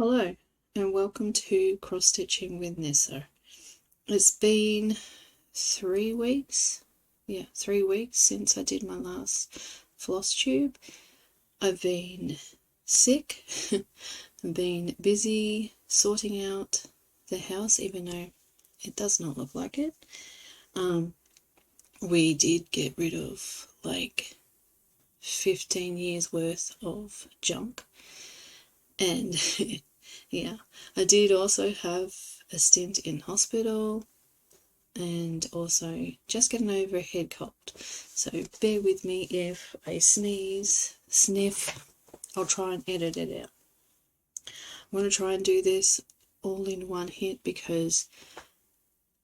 Hello and welcome to Cross Stitching with Nessa. It's been 3 weeks, 3 weeks since I did my last floss tube. I've been sick, I've been busy sorting out the house even though it does not look like it. We did get rid of like 15 years worth of junk and yeah, I did also have a stint in hospital and also just getting over a head cold. So bear with me if I sneeze, sniff, I'll try and edit it out. I'm going to try and do this all in one hit because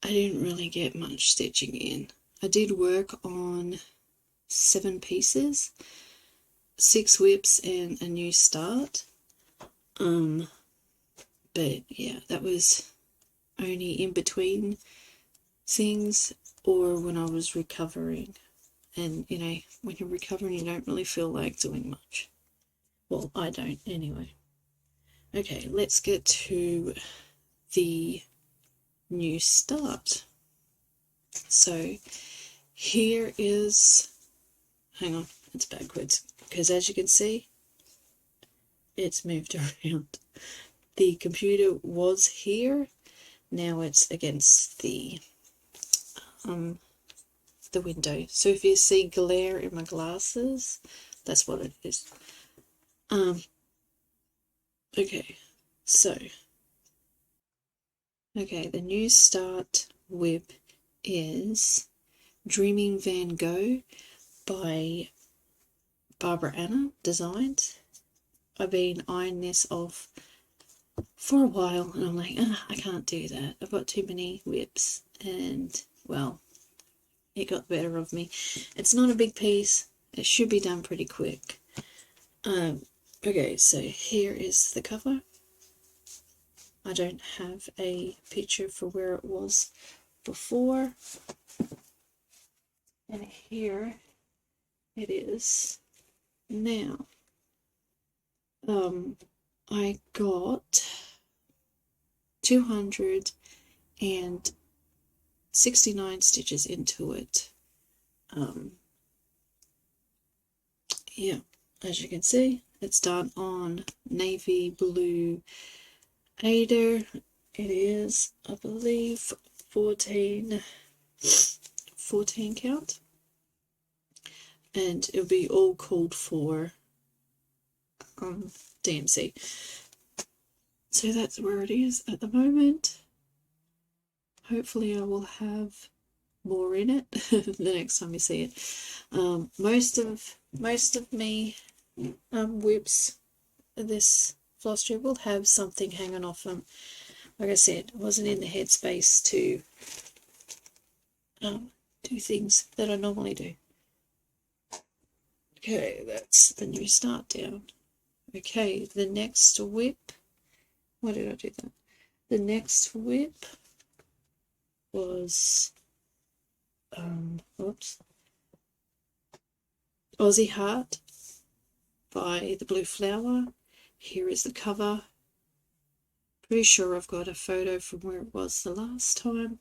I didn't really get much stitching in. I did work on 7 pieces, 6 whips and a new start. But yeah, that was only in between things or when I was recovering. And you know, when you're recovering, you don't really feel like doing much. Well, I don't anyway. Okay, let's get to the new start. So here is, hang on, it's backwards because as you can see, it's moved around. The computer was here, now it's against the window. So if you see glare in my glasses, that's what it is. Okay, so the new start WIP is Dreaming Van Gogh by Barbara Anna Designs. I've been eyeing this off for a while and I'm like, I can't do that. I've got too many whips and, well, it got the better of me. It's not a big piece. It should be done pretty quick. Okay, so here is the cover. I don't have a picture for where it was before. And here it is now. I got 269 stitches into it. Yeah, as you can see, it's done on navy blue Ada. It is, I believe, 14 count, and it'll be all called for DMC. So that's where it is at the moment. Hopefully I will have more in it the next time you see it. Most of me whips, this floss tube will have something hanging off them. Like I said, I wasn't in the headspace to do things that I normally do. Okay, that's the new start down. Okay, the next whip, why did I do that? The next whip was Aussie Heart by the Blue Flower. Here is the cover. Pretty sure I've got a photo from where it was the last time.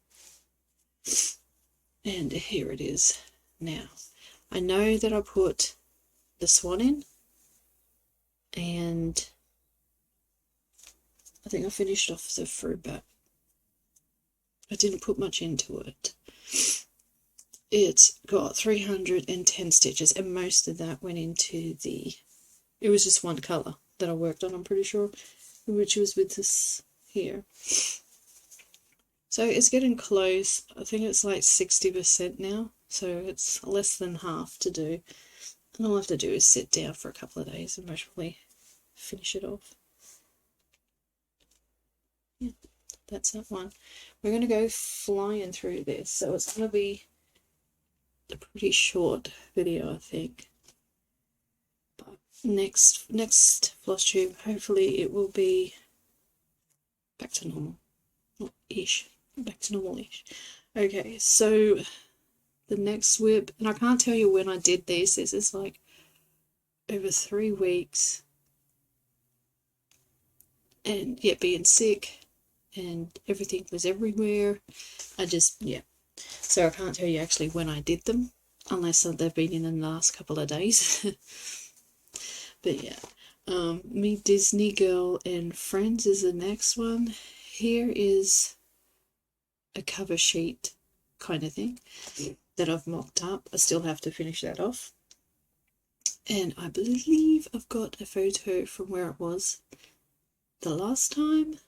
And here it is now. I know that I put the swan in, and I think I finished off the fruit bat. I didn't put much into it. It's got 310 stitches, and most of that went into the, it was just one colour that I worked on, I'm pretty sure, which was with this here. So it's getting close. I think it's like 60% now, so it's less than half to do. And all I have to do is sit down for a couple of days and mostly finish it off. Yeah, that's that one. We're going to go flying through this, so it's going to be a pretty short video, I think. But next floss tube, hopefully it will be back to normal. Not ish, back to normal-ish. Okay, so the next whip, and I can't tell you when I did this. This is like over 3 weeks. and yet being sick and everything was everywhere. Yeah. So I can't tell you actually when I did them, unless they've been in the last couple of days. But yeah, Me Disney Girl and Friends is the next one. Here is a cover sheet kind of thing that I've mocked up. I still have to finish that off. And I believe I've got a photo from where it was the last time.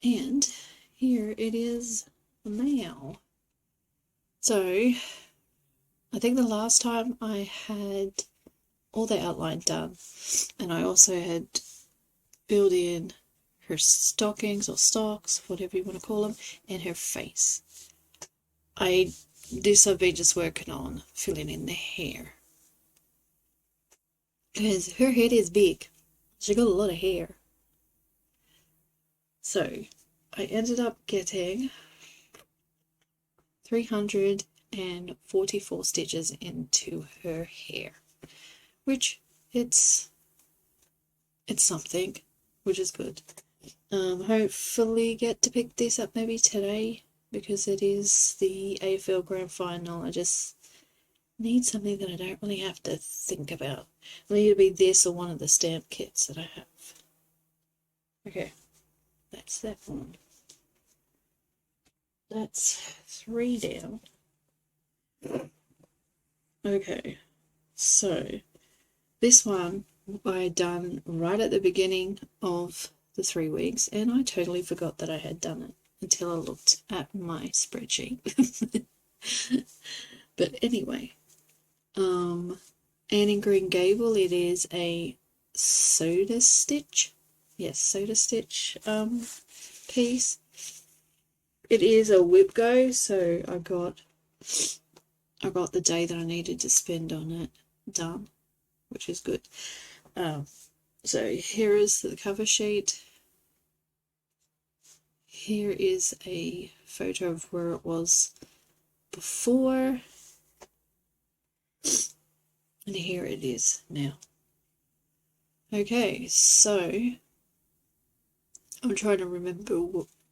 And here it is now. So I think the last time I had all the outline done, and I also had filled in her stockings or stocks, whatever you want to call them, and her face. This I've been just working on filling in the hair, because her head is big. She got a lot of hair. So I ended up getting 344 stitches into her hair, which it's something, which is good. Hopefully get to pick this up maybe today, because it is the AFL Grand Final. I just need something that I don't really have to think about. It'll either be this or one of the stamp kits that I have. Okay, that's that one. That's 3 down. Okay, so this one I had done right at the beginning of the 3 weeks, and I totally forgot that I had done it until I looked at my spreadsheet. But anyway, and in Green Gable it is a soda stitch. Yes, soda stitch piece. It is a WIPGO, so I got the day that I needed to spend on it done, which is good. So here is the cover sheet. Here is a photo of where it was before, and here it is now. Okay, so I'm trying to remember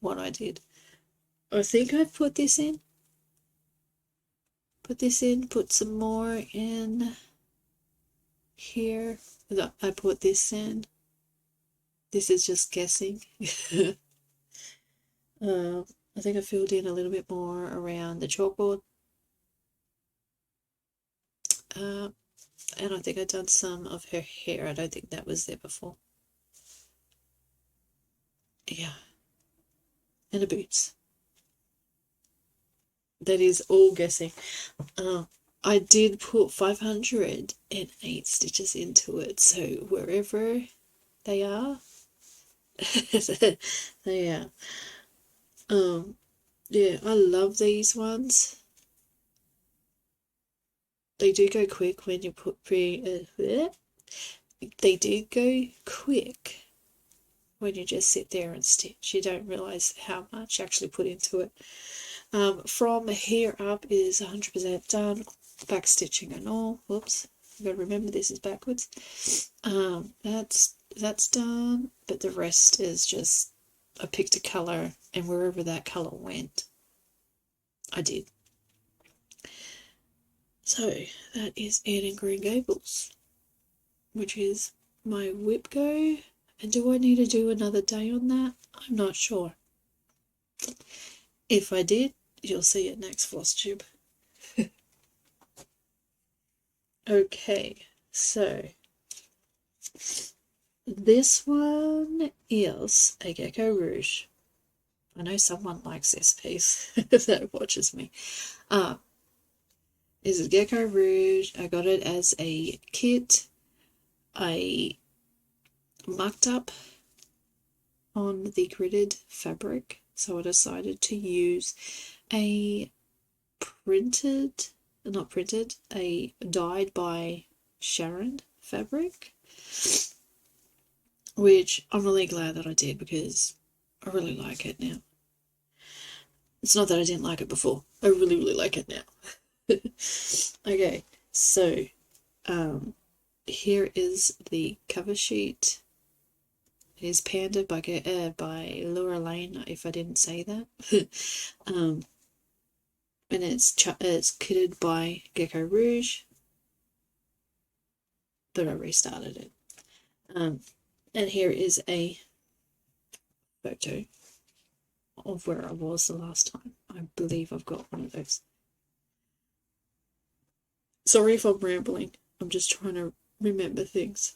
what I did. I think I put this in. Put some more in here. I put this in. This is just guessing. I think I filled in a little bit more around the chalkboard. And I think I've done some of her hair. I don't think that was there before. Yeah. And the boots. That is all guessing. I did put 508 stitches into it, so wherever they are, they are. Yeah, I love these ones. They do go quick when you put they do go quick when you just sit there and stitch. You don't realize how much you actually put into it. From here up is 100% done, back stitching and all. Whoops, you gotta remember this is backwards. That's done, but the rest is just I picked a color, and wherever that color went, I did. So that is it in Green Gables, which is my WIPGO. And do I need to do another day on that? I'm not sure. If I did, you'll see it next Flosstube. Okay, so this one is a Geckorouge. I know someone likes this piece that watches me. This is Geckorouge. I got it as a kit. I mucked up on the gridded fabric, so I decided to use a dyed by Sharon fabric, which I'm really glad that I did, because I really like it now. It's not that I didn't like it before. I really, really like it now. Okay, so here is the cover sheet. It is Panda by Laine, if I didn't say that. And it's kitted by Geckorouge, but I restarted it. And here is a photo of where I was the last time. I believe I've got one of those. Sorry if I'm rambling. I'm just trying to remember things.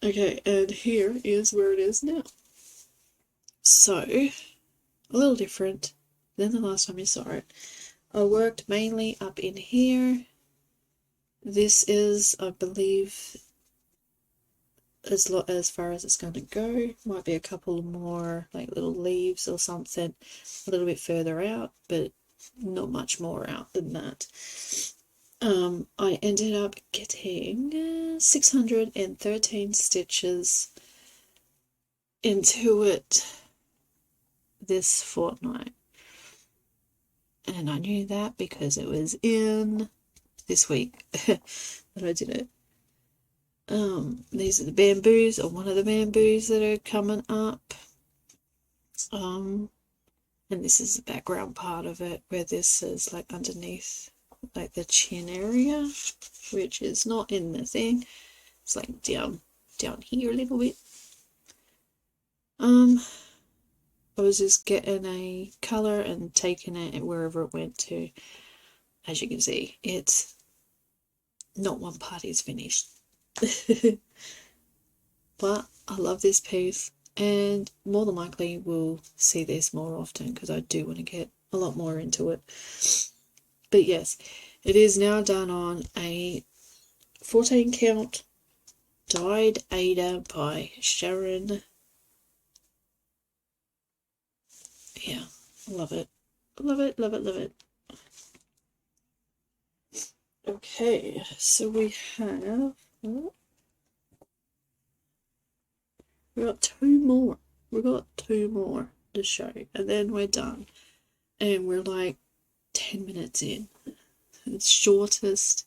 Okay, and here is where it is now. So, a little different than the last time you saw it. I worked mainly up in here. This is, I believe, as far as it's going to go. Might be a couple more like little leaves or something a little bit further out, but not much more out than that. I ended up getting 613 stitches into it this fortnight, and I knew that because it was in this week that I did it. These are the bamboos, or one of the bamboos that are coming up. And this is the background part of it, where this is like underneath, like the chin area, which is not in the thing. It's like down here a little bit. I was just getting a colour and taking it wherever it went to. As you can see, it's not one part is finished. But I love this piece, and more than likely we'll see this more often because I do want to get a lot more into it. But yes, it is now done on a 14 count dyed Ada by Sharon. Yeah, love it. Love it, love it, love it. Okay, so we have... we got two more. We got two more to show, and then we're done. And we're like 10 minutes in. It's shortest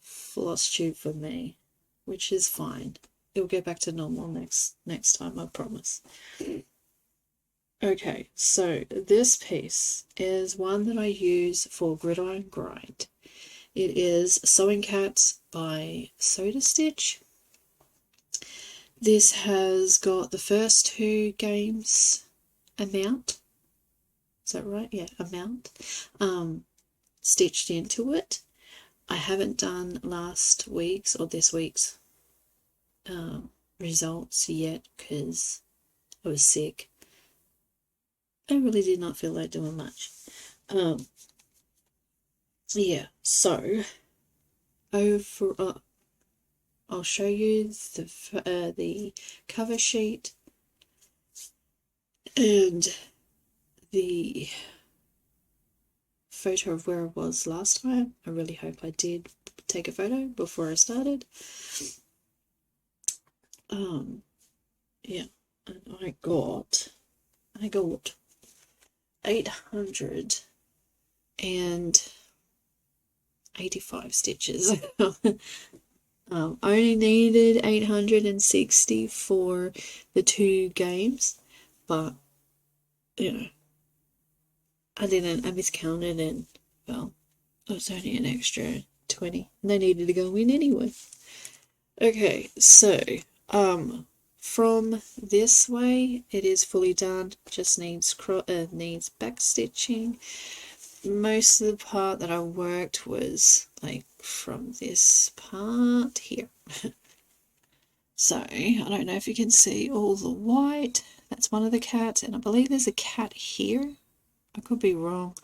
Flosstube for me, which is fine. It'll get back to normal next time, I promise. Okay, so this piece is one that I use for Gridiron grind. It is Sewing Cats by Soda Stitch. This has got the first two games amount. Is that right? Yeah, amount. Stitched into it. I haven't done last week's or this week's results yet because I was sick. I really did not feel like doing much. Yeah, so over I'll show you the cover sheet and the photo of where I was last time. I really hope I did take a photo before I started. Yeah, and I got 885 stitches. I only needed 860 for the two games, but you know, I miscounted, and well, it was only an extra 20, and they needed to go in anyway. Okay, so from this way it is fully done, just needs back stitching. Most of the part that I worked was like from this part here. So I don't know if you can see all the white. That's one of the cats, and I believe there's a cat here. I could be wrong,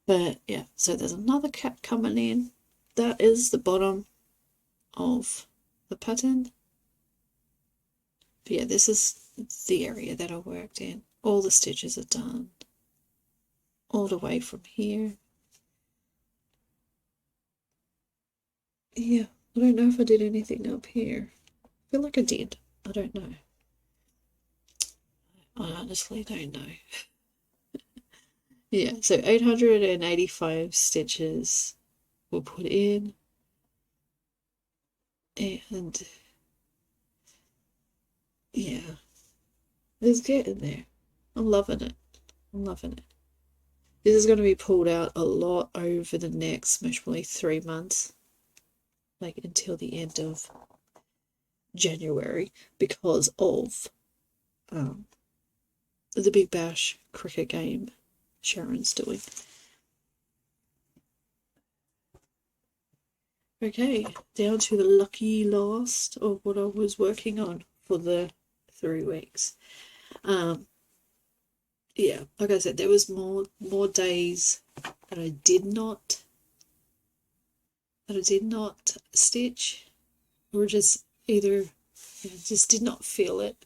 but yeah, so there's another cat coming in. That is the bottom of the pattern. But yeah, this is the area that I worked in. All the stitches are done all the way from here. Yeah, I don't know if I did anything up here. I feel like I did. I don't know. I honestly don't know. Yeah, so 885 stitches were put in, and yeah, it's getting there. I'm loving it. I'm loving it. This is going to be pulled out a lot over the next most probably 3 months, like until the end of January, because of the Big Bash cricket game Sharon's doing. Okay, down to the lucky last of what I was working on for the 3 weeks. Yeah, like I said, there was more days that I did not stitch, or just either just did not feel it.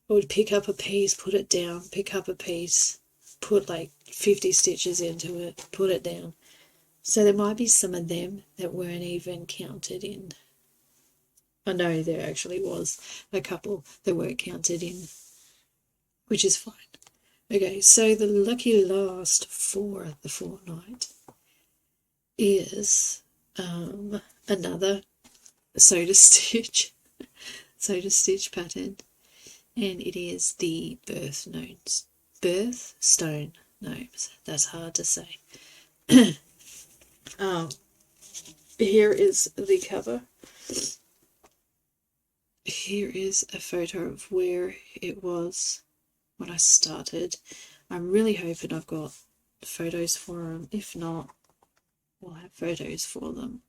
I would pick up a piece, put it down, pick up a piece, put like 50 stitches into it, put it down. So there might be some of them that weren't even counted in. I know there actually was a couple that weren't counted in, which is fine. Okay, so the lucky last for the fortnight is another soda stitch pattern, and it is the Birthstone Gnomes. That's hard to say. Here is the cover. Here is a photo of where it was when I started. I'm really hoping I've got photos for them. If not, we'll have photos for them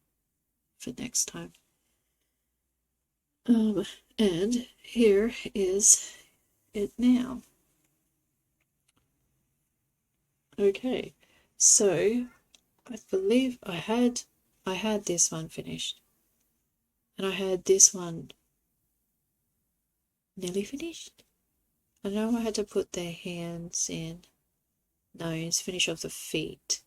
for next time. And here is it now. Okay, so I believe I had this one finished, and I had this one nearly finished. I know I had to put their hands in, nose, finish off the feet,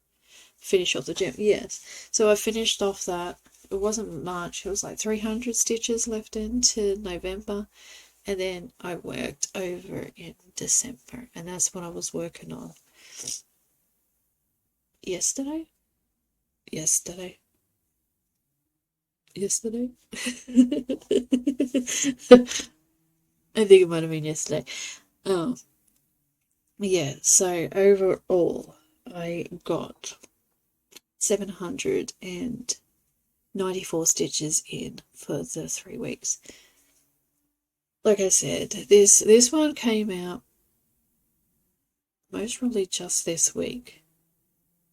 finish off the gem. Yes, so I finished off that. It wasn't much. It was like 300 stitches left into November, and then I worked over in December, and that's what I was working on yesterday. I think it might have been yesterday. Yeah, so overall I got 794 stitches in for the 3 weeks. Like I said, this one came out most probably just this week,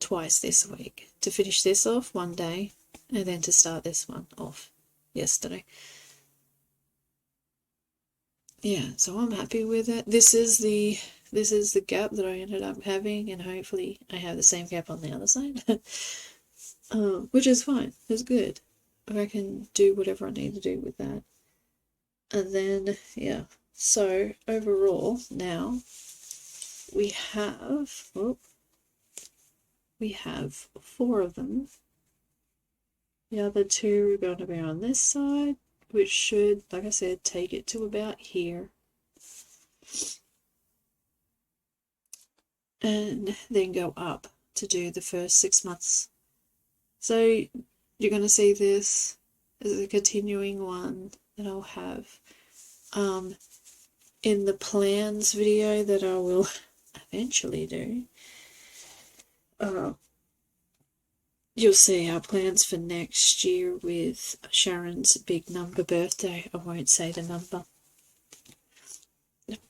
twice this week, to finish this off one day and then to start this one off yesterday. Yeah, so I'm happy with it. This is the gap that I ended up having, and hopefully I have the same gap on the other side. Which is fine. It's good. I can do whatever I need to do with that. And then, yeah. So overall, now we have 4 of them. The other 2 are going to be on this side, which should, like I said, take it to about here. And then go up to do the first 6 months. So you're going to see this as a continuing one that I'll have in the plans video that I will eventually do. You'll see our plans for next year with Sharon's big number birthday. I won't say the number,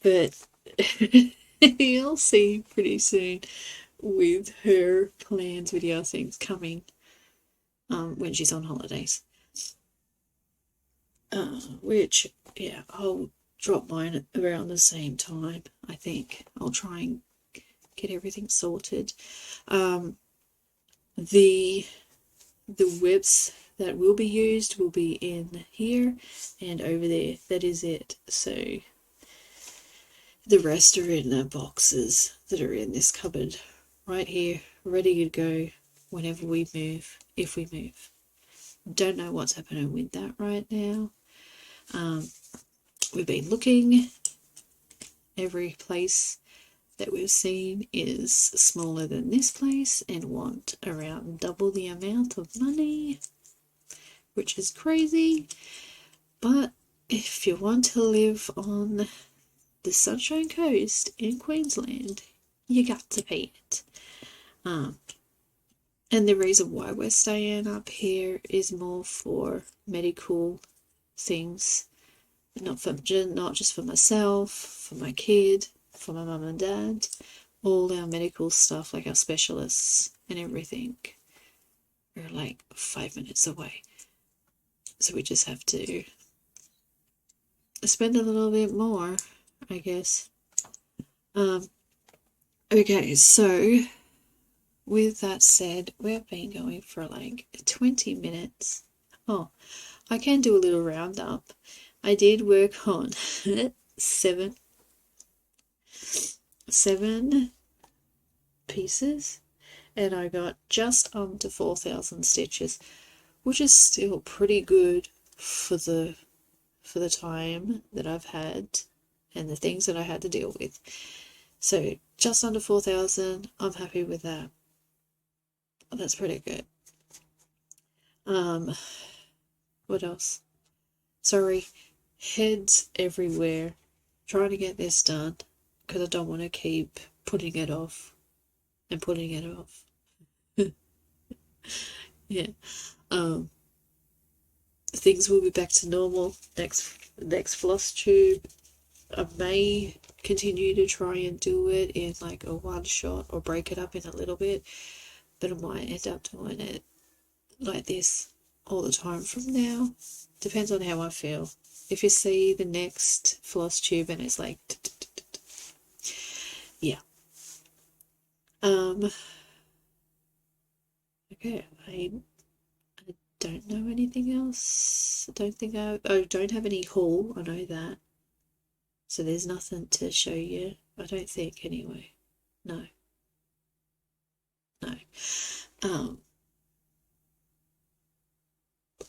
but you'll see pretty soon with her plans video things coming when she's on holidays. Which, yeah, I'll drop mine around the same time. I think I'll try and get everything sorted. The WIPs that will be used will be in here and over there. That is it. So the rest are in the boxes that are in this cupboard right here, ready to go whenever we move, if we move. Don't know what's happening with that right now. We've been looking. Every place that we've seen is smaller than this place and want around double the amount of money, which is crazy, but if you want to live on the Sunshine Coast in Queensland, you got to pay it. And the reason why we're staying up here is more for medical things, not just for myself, for my kid, for my mum and dad. All our medical stuff, like our specialists and everything, are like 5 minutes away. So we just have to spend a little bit more, I guess. Okay, so with that said, we've been going for like 20 minutes. Oh, I can do a little roundup. I did work on seven pieces, and I got just under 4,000 stitches, which is still pretty good for the time that I've had and the things that I had to deal with. So just under 4,000, I'm happy with that. That's pretty good. What else? Sorry, heads everywhere. Trying to get this done because I don't want to keep putting it off and putting it off. Yeah. Things will be back to normal next floss tube. I may continue to try and do it in like a one shot or break it up in a little bit, but I might end up doing it like this all the time from now. Depends on how I feel. If you see the next floss tube and it's like, yeah. Okay, I don't know anything else. I don't think I don't have any haul, I know that. So there's nothing to show you. I don't think anyway. No.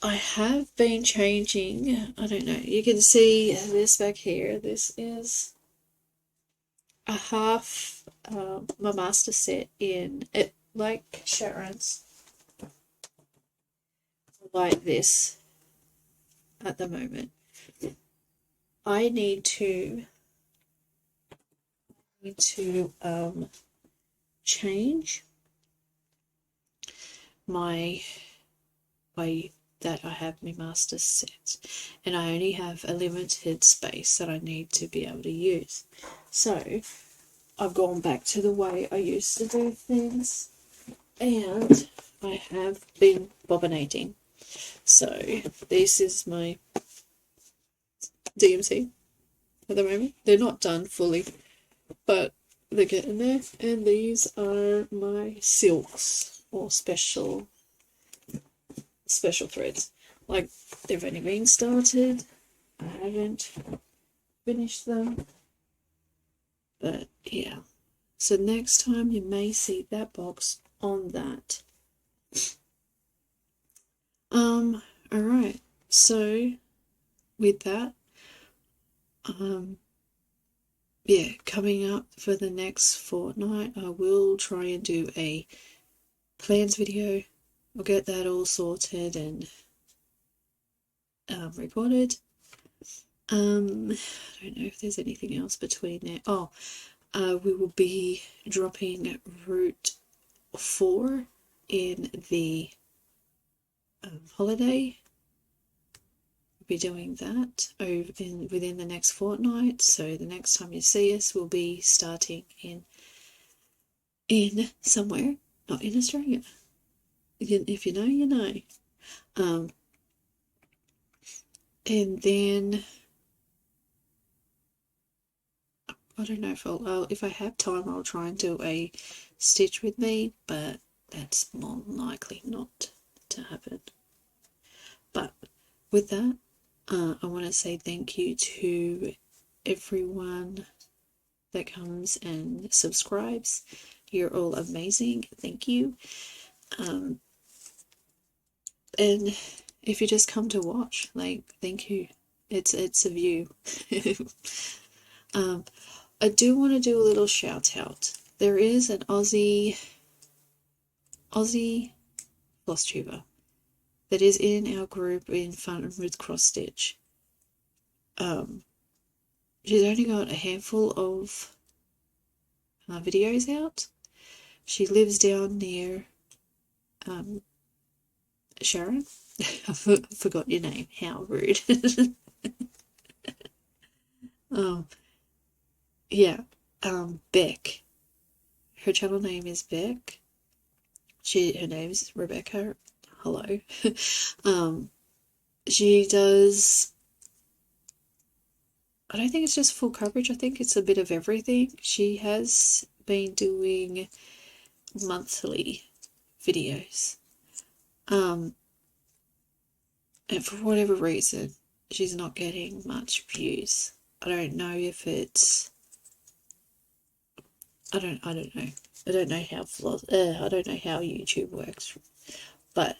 I have been changing, I don't know, you can see this back here. This is a half my master set in it, like Sharon's, like this at the moment. I need to change my way that I have my master set, and I only have a limited space that I need to be able to use. So I've gone back to the way I used to do things, and I have been bobbinating. So this is my DMC at the moment. They're not done fully, but they're getting there. And these are my silks, or special threads. Like, they've only been started. I haven't finished them. But yeah. So next time you may see that box on that. Alright. So with that, yeah, coming up for the next fortnight, I will try and do a plans video. I'll get that all sorted and recorded. I don't know if there's anything else between there. Oh, we will be dropping Route 4 in the holiday. We'll be doing that within the next fortnight. So the next time you see us, we'll be starting in somewhere, not in Australia. If you know, you know. And then I don't know if I have time, I'll try and do a stitch with me, but that's more likely not to happen. But with that, I want to say thank you to everyone that comes and subscribes. You're all amazing. Thank you. And if you just come to watch, like, thank you. It's a view. I do want to do a little shout out. There is an Aussie Flosstuber that is in our group in Fun with Cross Stitch. She's only got a handful of videos out. She lives down near Sharon. I forgot your name. How rude. Yeah. Beck. Her channel name is Beck. Her name is Rebecca. Hello. She does. I don't think it's just full coverage. I think it's a bit of everything. She has been doing monthly videos. And for whatever reason, she's not getting much views. I don't know if it's. I don't know. I don't know how I don't know how YouTube works, but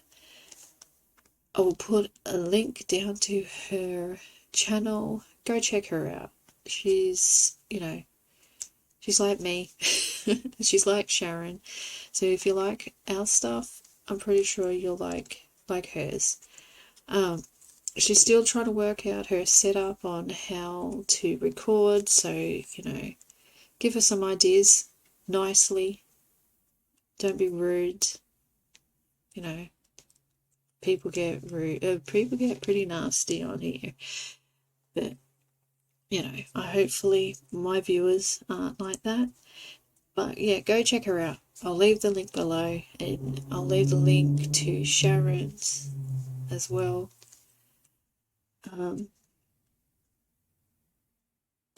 I will put a link down to her channel. Go check her out. She's, she's like me. She's like Sharon. So if you like our stuff, I'm pretty sure you'll like hers. She's still trying to work out her setup on how to record, so, give her some ideas nicely. Don't be rude. People get rude. People get pretty nasty on here. But, hopefully my viewers aren't like that. But yeah, go check her out. I'll leave the link below, and I'll leave the link to Sharon's as well.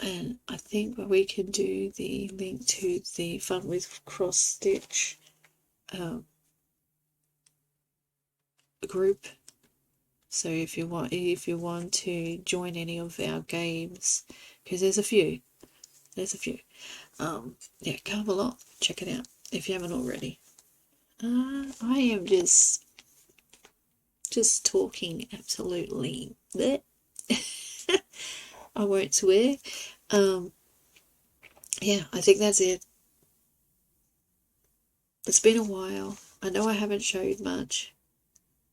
And I think we can do the link to the Fun with Cross Stitch group. So if you want to join any of our games, because there's a few, yeah, come along, check it out if you haven't already. I am just talking absolutely bleh. I won't swear. Yeah, I think that's it. It's been a while. I know I haven't showed much,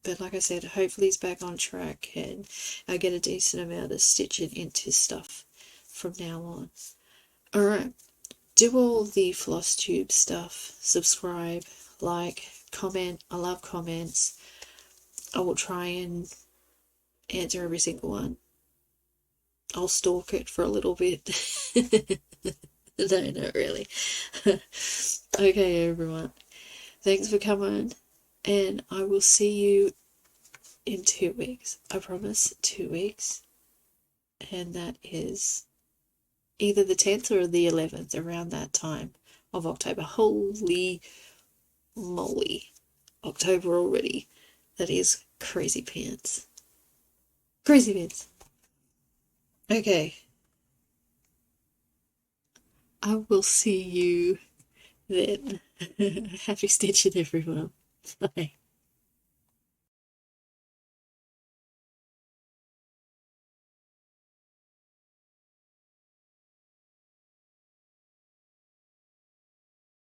but like I said, hopefully it's back on track and I get a decent amount of stitching into stuff from now on. Alright, do all the Flosstube stuff. Subscribe, like, comment. I love comments. I will try and answer every single one. I'll stalk it for a little bit. No, not really. Okay, everyone. Thanks for coming, and I will see you in 2 weeks. I promise, 2 weeks. And that is either the 10th or the 11th, around that time of October. Holy moly. October already. That is crazy pants. Crazy pants. Okay. I will see you then. Happy stitching, everyone. Bye.